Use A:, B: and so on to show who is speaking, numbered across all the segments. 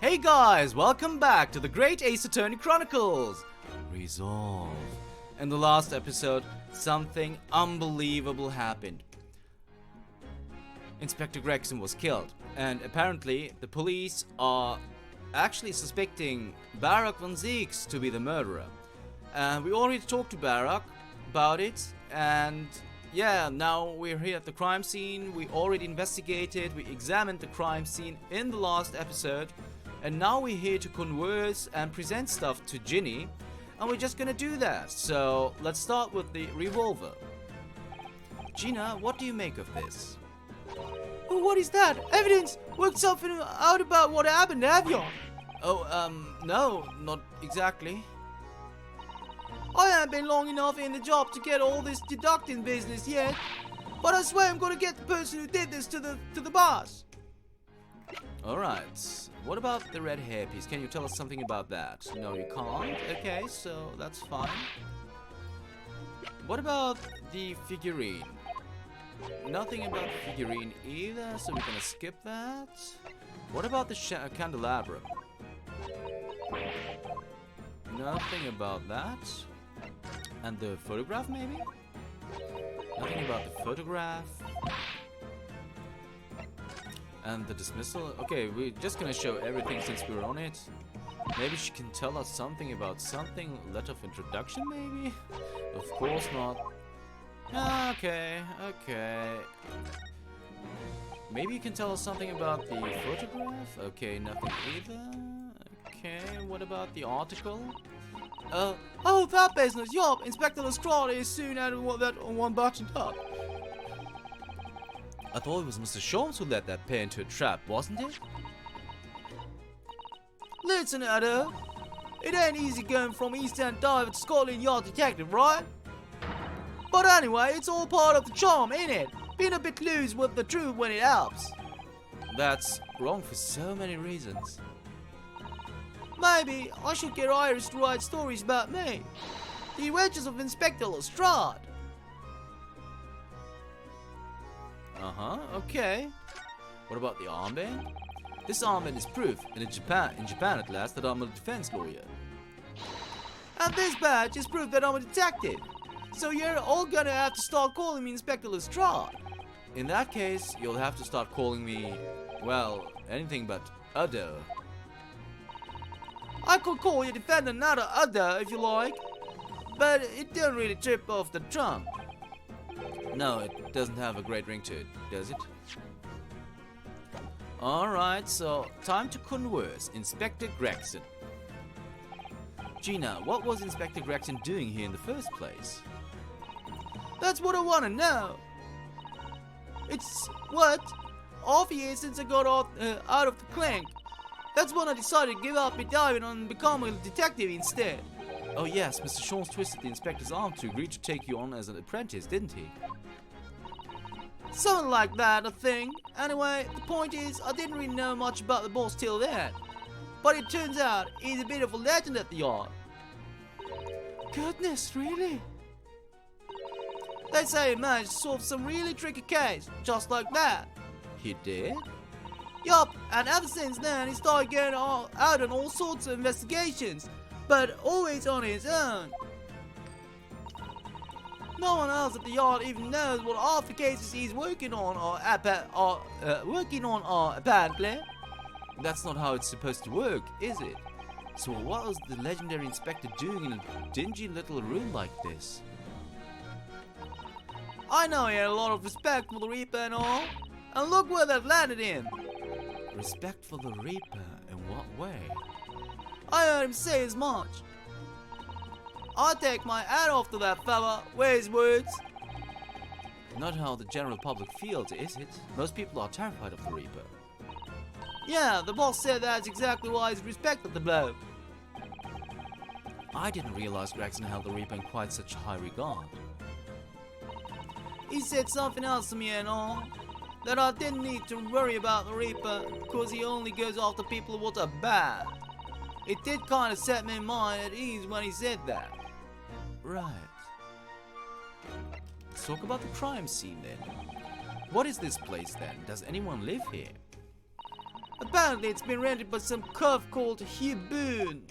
A: Hey guys, welcome back to the Great Ace Attorney Chronicles! Resolve. In the last episode, something unbelievable happened. Inspector Gregson was killed, and apparently the police are actually suspecting Barack von Zieks to be the murderer. We already talked to Barack about it, and yeah, now we're here at the crime scene. We already investigated, we examined the crime scene in the last episode, and now we're here to converse and present stuff to Ginny, and we're just gonna do that. So let's start with the revolver. Gina, what do you make of this?
B: Oh, what is that? Evidence? Worked something out about what happened, have you?
A: No, not exactly.
B: I haven't been long enough in the job to get all this deducting business yet, but I swear I'm gonna get the person who did this to the boss.
A: Alright, what about the red hairpiece? Can you tell us something about that? No, you can't? Okay, so that's fine. What about the figurine? Nothing about the figurine either, so we're gonna skip that. What about the candelabra? Nothing about that. And the photograph, maybe? Nothing about the photograph. And the dismissal. Okay, we're just gonna show everything since we're on it. Maybe she can tell us something about something. Letter of introduction, maybe? Of course not. Okay. Maybe you can tell us something about the photograph? Okay, nothing either. Okay, what about the article?
B: Oh, that business, yup. Inspector Lestrade is soon out of that one buttoned up.
A: I thought it was Mr. Sholmes who led that pair into a trap, wasn't it?
B: Listen, Ada. It ain't easy going from East End diver to Scotland Yard detective, right? But anyway, it's all part of the charm, ain't it? Being a bit loose with the truth when it helps.
A: That's wrong for so many reasons.
B: Maybe I should get Iris to write stories about me. The Adventures of Inspector Lestrade.
A: Okay. What about the armband? This armband is proof, in Japan at last, that I'm a defense lawyer.
B: And this badge is proof that I'm a detective. So you're all gonna have to start calling me Inspector Lestrade.
A: In that case, you'll have to start calling me, well, anything but Udo.
B: I could call your defendant not a Udo if you like, but it don't really trip off the trump.
A: No, it doesn't have a great ring to it, does it? Alright, so time to converse. Inspector Gregson. Gina, what was Inspector Gregson doing here in the first place?
B: That's what I want to know. It's, what? Half a year since I got out of the clink. That's when I decided to give up my diving and become a detective instead.
A: Oh yes, Mr. Sholmes twisted the inspector's arm to agree to take you on as an apprentice, didn't he?
B: Something like that, I think. Anyway, the point is, I didn't really know much about the boss till then. But it turns out, he's a bit of a legend at the yard. Goodness, really? They say he managed to solve some really tricky case, just like that.
A: He did?
B: Yup, and ever since then, he started going out on all sorts of investigations, but always on his own. No one else at the yard even knows what half the cases he's working on are apparently.
A: That's not how it's supposed to work, is it? So what was the legendary inspector doing in a dingy little room like this?
B: I know he had a lot of respect for the Reaper and all, and look where that landed him.
A: Respect for the Reaper? In what way?
B: I heard him say as much. I take my hat off to that fella, with his words.
A: Not how the general public feels, is it? Most people are terrified of the Reaper.
B: Yeah, the boss said that's exactly why he's respected the bloke.
A: I didn't realize Gregson held the Reaper in quite such high regard.
B: He said something else to me and all. That I didn't need to worry about the Reaper, because he only goes after people what are bad. It did kind of set me in mind at ease when he said that.
A: Right. Let's talk about the crime scene then. What is this place then? Does anyone live here?
B: Apparently it's been rented by some curve called Hugh Boone.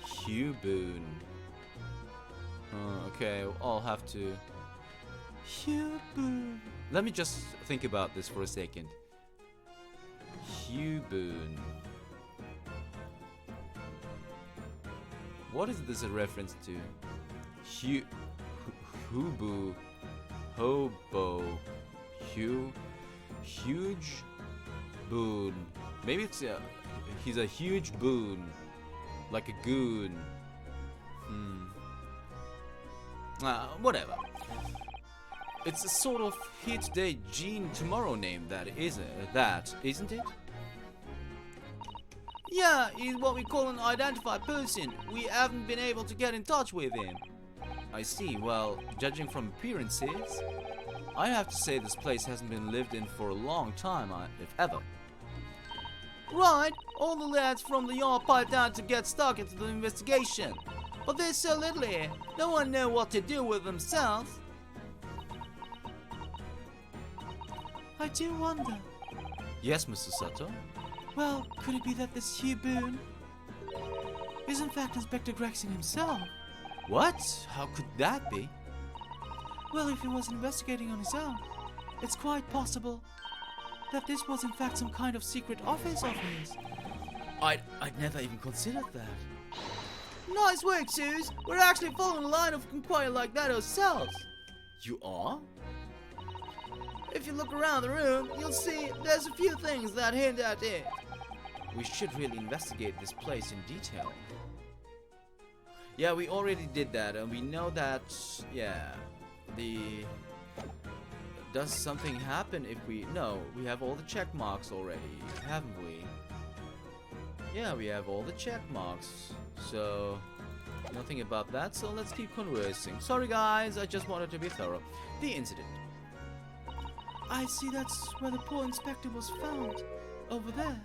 A: Hugh Boone. Okay, I'll have to...
B: Hugh Boone.
A: Let me just think about this for a second. Hugh Boone. What is this a reference to? Hubu. Hobo. Huge boon. Maybe it's he's a huge boon. Like a goon. Whatever. It's a sort of here today, Gene tomorrow name that isn't it?
B: Yeah, he's what we call an identified person. We haven't been able to get in touch with him.
A: I see. Well, judging from appearances, I have to say this place hasn't been lived in for a long time, if ever.
B: Right, all the lads from the yard piped down to get stuck into the investigation. But there's so little here, no one knows what to do with themselves. I do wonder.
A: Yes, Mr. Sato?
B: Well, could it be that this Hugh Boone is in fact Inspector Gregson himself?
A: What? How could that be?
B: Well, if he was investigating on his own, it's quite possible that this was in fact some kind of secret office of his.
A: I'd never even considered that.
B: Nice work, Suze. We're actually following a line of inquiry like that ourselves.
A: You are?
B: If you look around the room, you'll see there's a few things that hint at it.
A: We should really investigate this place in detail. Yeah, we already did that, and we know that, yeah, does something happen if we... No, we have all the check marks already, haven't we? Yeah, we have all the check marks, so nothing about that, so let's keep conversing. Sorry guys, I just wanted to be thorough. The incident.
B: I see that's where the poor inspector was found, over there.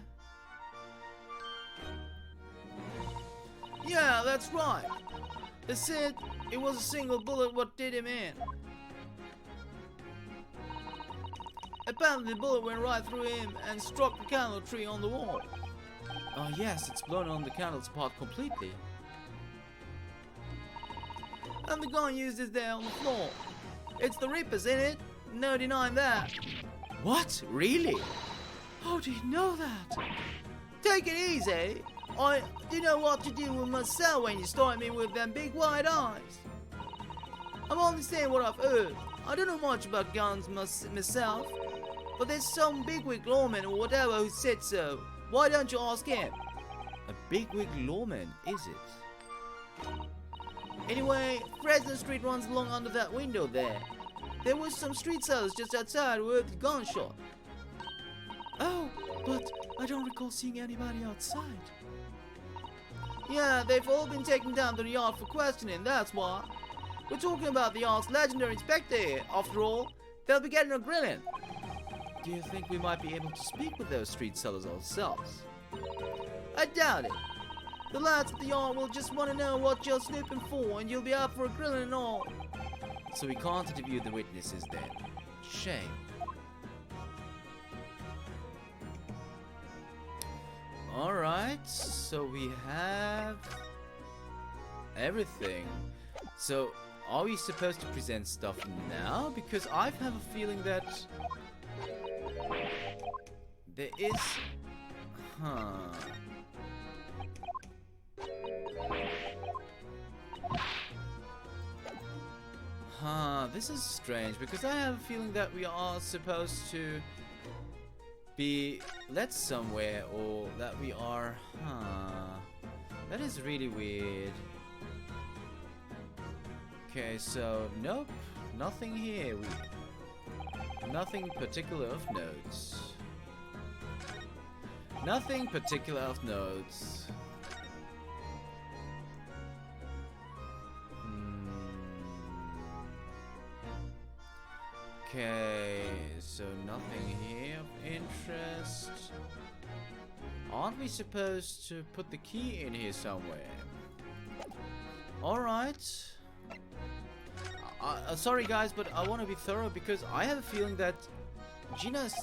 B: Yeah, that's right. They said it was a single bullet what did him in. Apparently the bullet went right through him and struck the candle tree on the wall.
A: Oh yes, it's blown on the candles apart completely.
B: And the gun used is there on the floor. It's the Reaper's in it. No denying that.
A: What? Really?
B: How do you know that? Take it easy. I do know what to do with myself when you start me with them big wide eyes. I'm only saying what I've heard. I don't know much about guns myself. But there's some bigwig lawman or whatever who said so. Why don't you ask him?
A: A bigwig lawman, is it?
B: Anyway, Fresno Street runs along under that window there. There was some street sellers just outside who heard the gunshot. Oh, but I don't recall seeing anybody outside. Yeah, they've all been taken down to the yard for questioning, that's why. We're talking about the yard's legendary inspector here. After all, they'll be getting a grilling.
A: Do you think we might be able to speak with those street sellers ourselves?
B: I doubt it. The lads at the yard will just want to know what you're snooping for, and you'll be up for a grilling and all.
A: So we can't interview the witnesses then. Shame. Alright, so we have everything. So, are we supposed to present stuff now? Because I have a feeling that there is... This is strange, because I have a feeling that we are supposed to be led somewhere, or that we are... That is really weird. Okay, so, nope, nothing here. Nothing particular of notes. Nothing particular of notes. Okay, so nothing here of interest. Aren't we supposed to put the key in here somewhere? Alright. Sorry guys, but I want to be thorough because I have a feeling that Gina's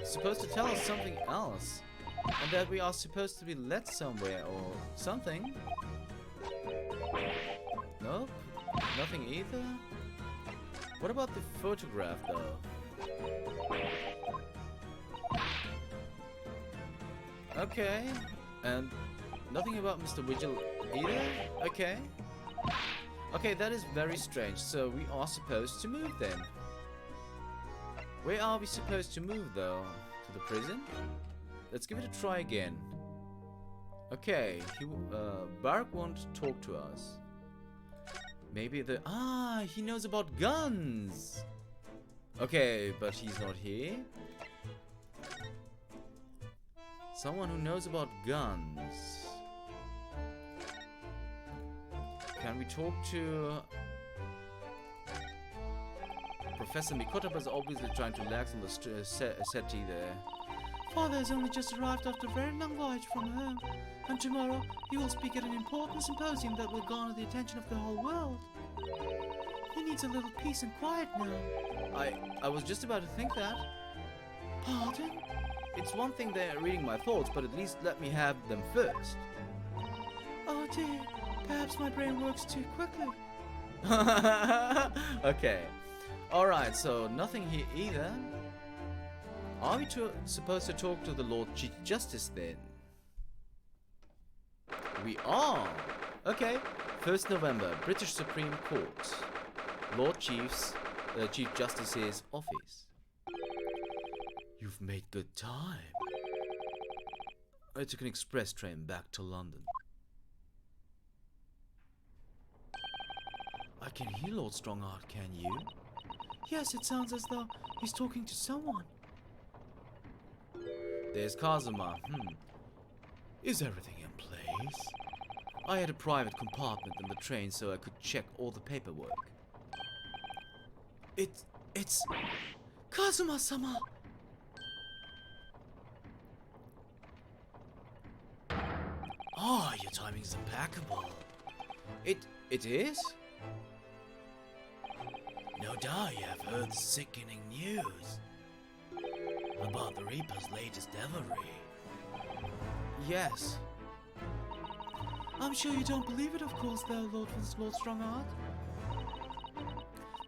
A: supposed to tell us something else. And that we are supposed to be led somewhere or something. Nope. Nothing either. What about the photograph though? Okay. And nothing about Mr. Vigil either? Okay. Okay, that is very strange. So we are supposed to move then. Where are we supposed to move though? To the prison? Let's give it a try again. Okay, Barak won't talk to us. Maybe he knows about guns! Okay, but he's not here. Someone who knows about guns. Can we talk to... Professor Mikota was obviously trying to relax on the settee there.
B: Father has only just arrived after a very long voyage from home, and tomorrow he will speak at an important symposium that will garner the attention of the whole world. He needs a little peace and quiet now.
A: I was just about to think that.
B: Pardon?
A: It's one thing they're reading my thoughts, but at least let me have them first.
B: Oh dear, perhaps my brain works too quickly.
A: Okay. Alright, so nothing here either. Are we supposed to talk to the Lord Chief Justice then? We are! Okay, 1st November, British Supreme Court. Lord Chief Justice's office. You've made good time. I took an express train back to London. I can hear Lord Strongheart, can you?
B: Yes, it sounds as though he's talking to someone.
A: There's Kazuma. Is everything in place? I had a private compartment in the train so I could check all the paperwork. It's...
B: Kazuma-sama!
A: Oh, your timing is impeccable. It is? No doubt you have heard the sickening news about the Reaper's latest devilry. Yes.
B: I'm sure you don't believe it, of course, though, Lord Strongheart.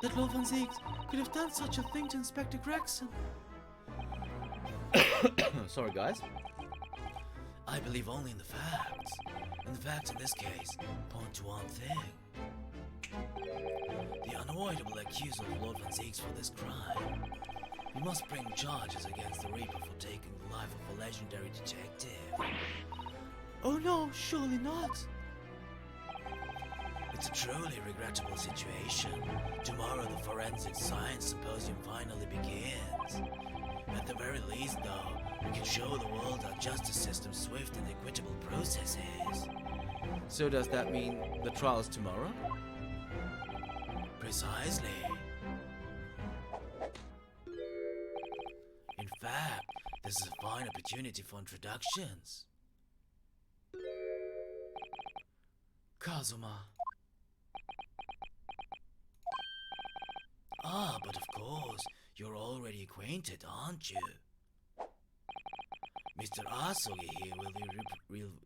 B: That Lord Van Zieks could have done such a thing to Inspector Gregson.
A: Sorry, guys. I believe only in the facts. And the facts in this case point to one thing. The unavoidable accusal of Lord Van Zieks for this crime. We must bring charges against the Reaper for taking the life of a legendary detective.
B: Oh no, surely not.
A: It's a truly regrettable situation. Tomorrow the Forensic Science Symposium finally begins. At the very least though, we can show the world our justice system's swift and equitable processes. So does that mean the trial's tomorrow? Precisely. In fact, this is a fine opportunity for introductions. Kazuma. Ah, but of course, you're already acquainted, aren't you? Mr. Asogi here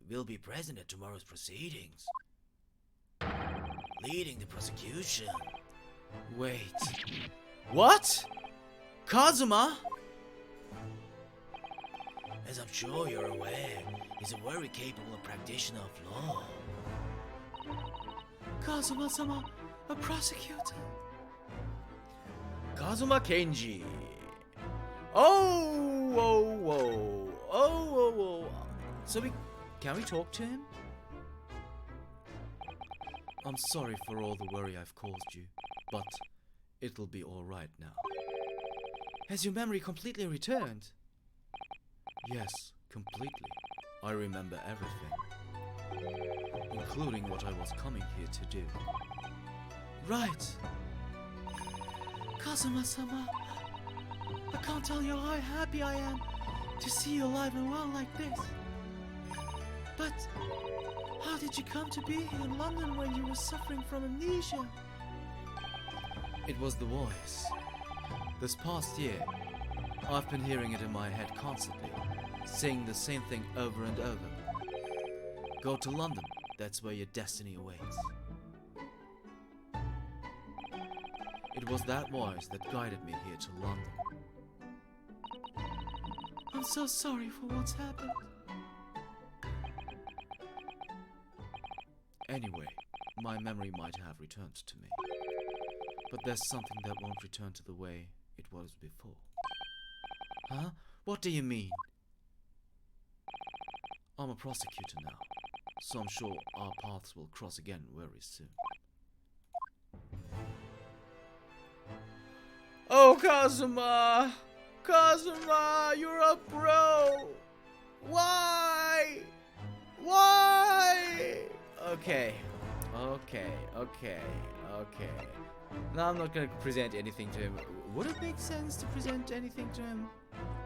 A: will be present at tomorrow's proceedings, leading the prosecution. Wait. What? Kazuma? As I'm sure you're aware, he's a very capable practitioner of law.
B: Kazuma-sama, a prosecutor?
A: Kazuma Kenji. Oh. So can we talk to him? I'm sorry for all the worry I've caused you, but it'll be all right now. Has your memory completely returned? Yes, completely. I remember everything, including what I was coming here to do.
B: Right. Kazuma-sama, I can't tell you how happy I am to see you alive and well like this. But how did you come to be here in London when you were suffering from amnesia?
A: It was the voice. This past year, I've been hearing it in my head constantly, saying the same thing over and over. Go to London, that's where your destiny awaits. It was that voice that guided me here to London.
B: I'm so sorry for what's happened.
A: Anyway, my memory might have returned to me. But there's something that won't return to the way it was before. Huh? What do you mean? I'm a prosecutor now, so I'm sure our paths will cross again very soon.
B: Oh, Kazuma! Kazuma, you're a pro! Why? Why?
A: Okay. Now I'm not gonna present anything to him. Would it make sense to present anything to him?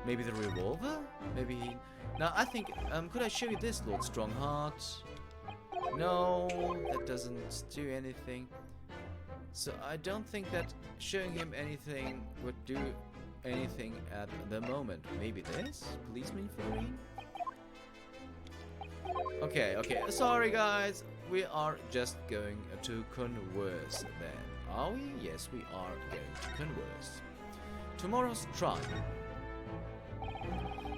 A: Maybe the revolver? Maybe he... Now I think, could I show you this, Lord Strongheart? No, that doesn't do anything. So I don't think that showing him anything would do anything at the moment. Maybe this? Policeman figurine? Okay, sorry guys. We are just going to converse then. Are we? Yes, we are going to converse. Tomorrow's trial.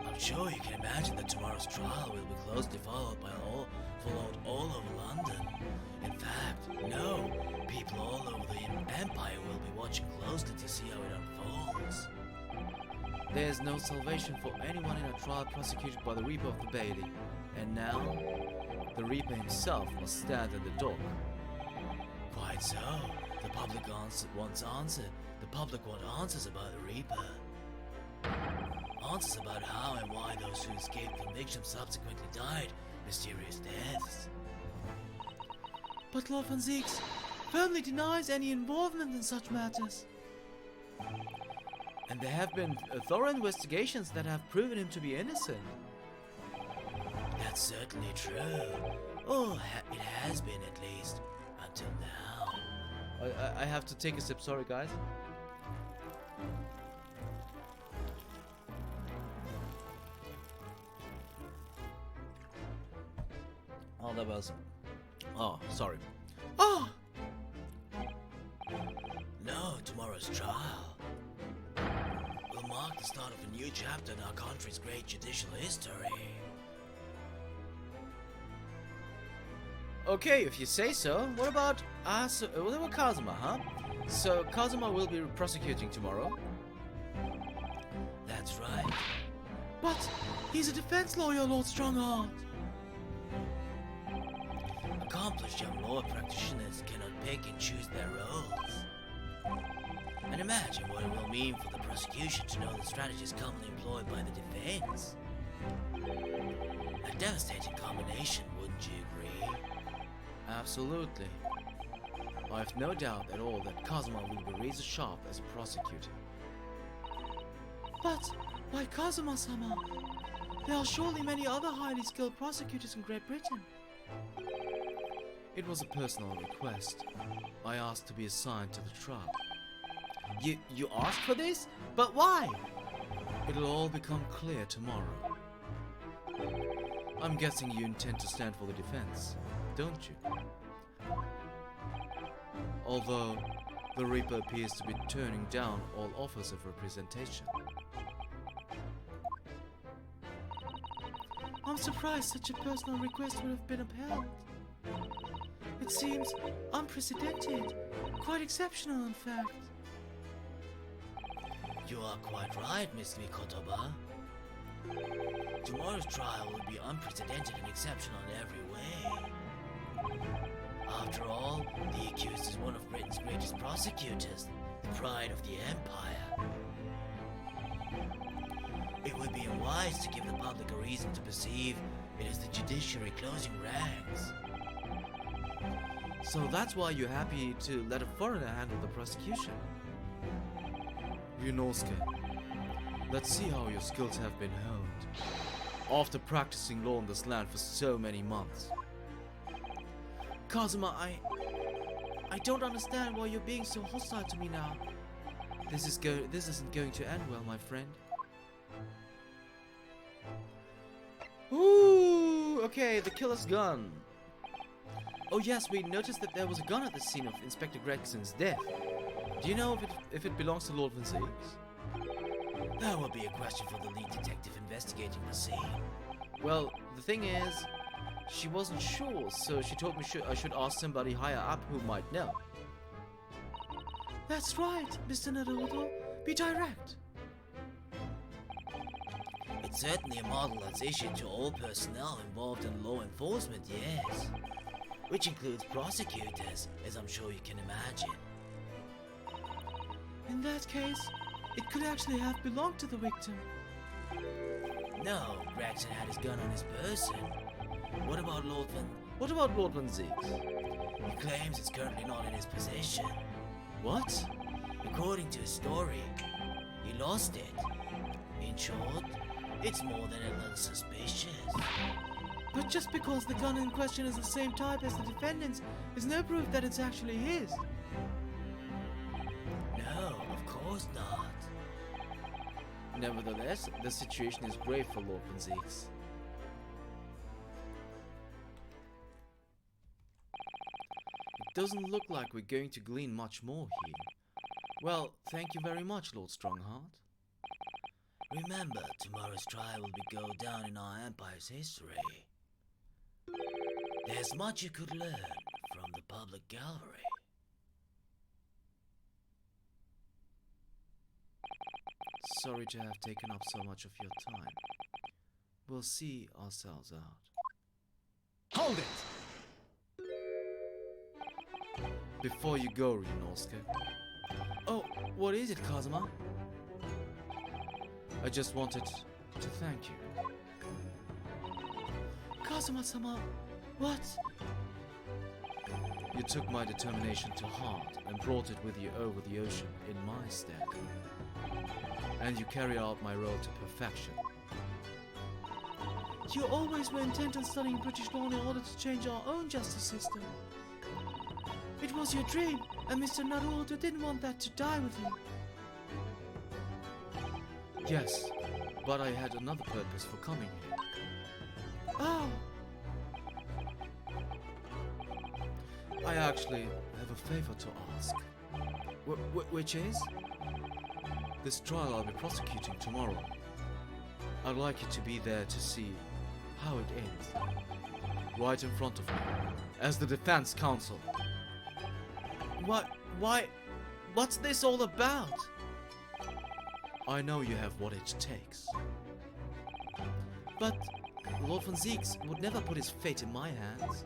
A: I'm sure you can imagine that tomorrow's trial will be closely followed all over London. In fact, no, people all over the Empire will be watching closely to see how it unfolds. There's no salvation for anyone in a trial prosecuted by the Reaper of the Bailey. And now, the Reaper himself must stand at the dock. Quite so. The public wants answer. The public want answers about the Reaper. Answers about how and why those who escaped conviction subsequently died mysterious deaths.
B: But Lord Van Zieks firmly denies any involvement in such matters.
A: And there have been thorough investigations that have proven him to be innocent. That's certainly true. Oh, it has been at least, until now. I have to take a sip, sorry guys. Oh, that was... Oh, sorry.
B: Oh!
A: No, tomorrow's trial will mark the start of a new chapter in our country's great judicial history. Okay, if you say so. What about us? What about Kazuma, huh? So Kazuma will be prosecuting tomorrow. That's right.
B: But he's a defense lawyer, Lord Strongheart.
A: Accomplished young law practitioners cannot pick and choose their roles. And imagine what it will mean for the prosecution to know the strategies commonly employed by the defense. A devastating combination, wouldn't you agree? Absolutely. I have no doubt at all that Kazuma will be razor sharp as a prosecutor.
B: But why Kazuma-sama? There are surely many other highly skilled prosecutors in Great Britain.
A: It was a personal request. I asked to be assigned to the trial. You asked for this? But why? It'll all become clear tomorrow. I'm guessing you intend to stand for the defense, don't you? Although, the Reaper appears to be turning down all offers of representation.
B: I'm surprised such a personal request would have been upheld. It seems unprecedented, quite exceptional in fact.
A: You are quite right, Miss Mikotoba. Tomorrow's trial will be unprecedented and exceptional in every way. After all, the accused is one of Britain's greatest prosecutors, the pride of the Empire. It would be unwise to give the public a reason to perceive it as the judiciary closing ranks. So that's why you're happy to let a foreigner handle the prosecution. Ryunosuke, let's see how your skills have been honed after practicing law in this land for so many months.
B: Kazuma, I don't understand why you're being so hostile to me now.
A: This isn't going to end well, my friend. Ooh, okay, the killer's gun. Oh yes, we noticed that there was a gun at the scene of Inspector Gregson's death. Do you know if it belongs to Lord Van Zieks?
B: That would be a question for the lead detective investigating the scene.
A: Well, the thing is, she wasn't sure, so she told me I should ask somebody higher up who might know.
B: That's right, Mr. Naruto. Be direct. It's certainly a model that's issued to all personnel involved in law enforcement, yes. Which includes prosecutors, as I'm sure you can imagine.
C: In that case, it could actually have belonged to the victim.
B: No, Gregson had his gun on his person. What about Lord Van
A: Zieks?
B: He claims it's currently not in his possession.
A: What?
B: According to his story, he lost it. In short, it's more than a little suspicious.
C: But just because the gun in question is the same type as the defendant's is no proof that it's actually his.
B: No, of course not.
A: Nevertheless, the situation is grave for Lord Van Zieks. It doesn't look like we're going to glean much more here. Well, thank you very much, Lord Strongheart.
B: Remember, tomorrow's trial will go down in our Empire's history. There's much you could learn from the public gallery.
A: Sorry to have taken up so much of your time. We'll see ourselves out.
D: Hold it!
A: Before you go, Ryunosuke. Oh, what is it, Kazuma? I just wanted to thank you.
C: Kazuma-sama, what?
A: You took my determination to heart and brought it with you over the ocean in my stead. And you carried out my role to perfection.
C: You always were intent on studying British law in order to change our own justice system. It was your dream, and Mr. Naruto didn't want that to die with you.
A: Yes, but I had another purpose for coming here.
C: Oh!
A: I actually have a favor to ask. Which is? This trial I'll be prosecuting tomorrow. I'd like you to be there to see how it ends. Right in front of me, as the defense counsel. What's this all about? I know you have what it takes. But Lord Van Zieks would never put his fate in my hands.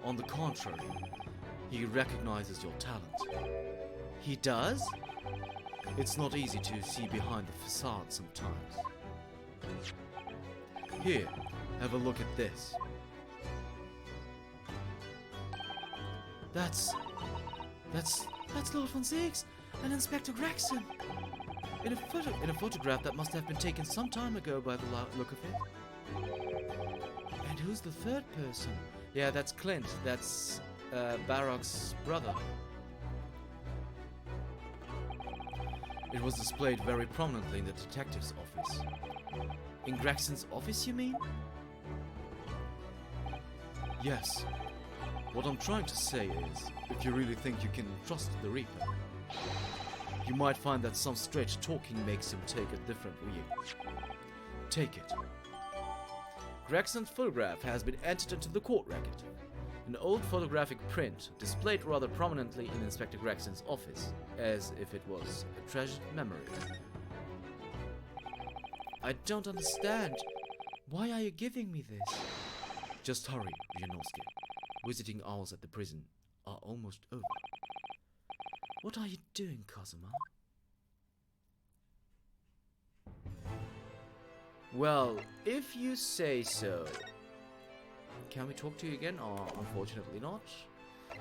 A: On the contrary, he recognizes your talent. He does? It's not easy to see behind the facade sometimes. Here, have a look at this.
C: That's Lord Van Zieks and Inspector Gregson.
A: In a photograph that must have been taken some time ago by the look of it.
C: And who's the third person?
A: Yeah, that's Clint. That's Barock's brother. It was displayed very prominently in the detective's office. In Gregson's office, you mean? Yes. What I'm trying to say is, if you really think you can trust the Reaper, you might find that some stretch talking makes him take a different view. Take it. Gregson's photograph has been entered into the court record. An old photographic print displayed rather prominently in Inspector Gregson's office, as if it was a treasured memory. I don't understand. Why are you giving me this? Just hurry, Ryunosuke. Visiting hours at the prison are almost over. What are you doing, Kazuma? Well, if you say so. Can we talk to you again? Or unfortunately not.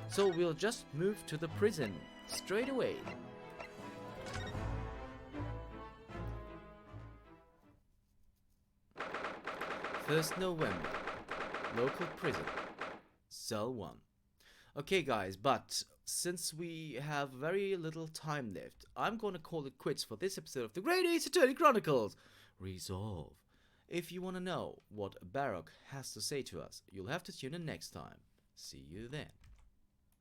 A: So we'll just move to the prison straight away. November, local prison, cell 1. Okay, guys, but since we have very little time left, I'm gonna call it quits for this episode of the Great Ace Attorney Chronicles Resolve. If you wanna know what Barak has to say to us, you'll have to tune in next time. See you then.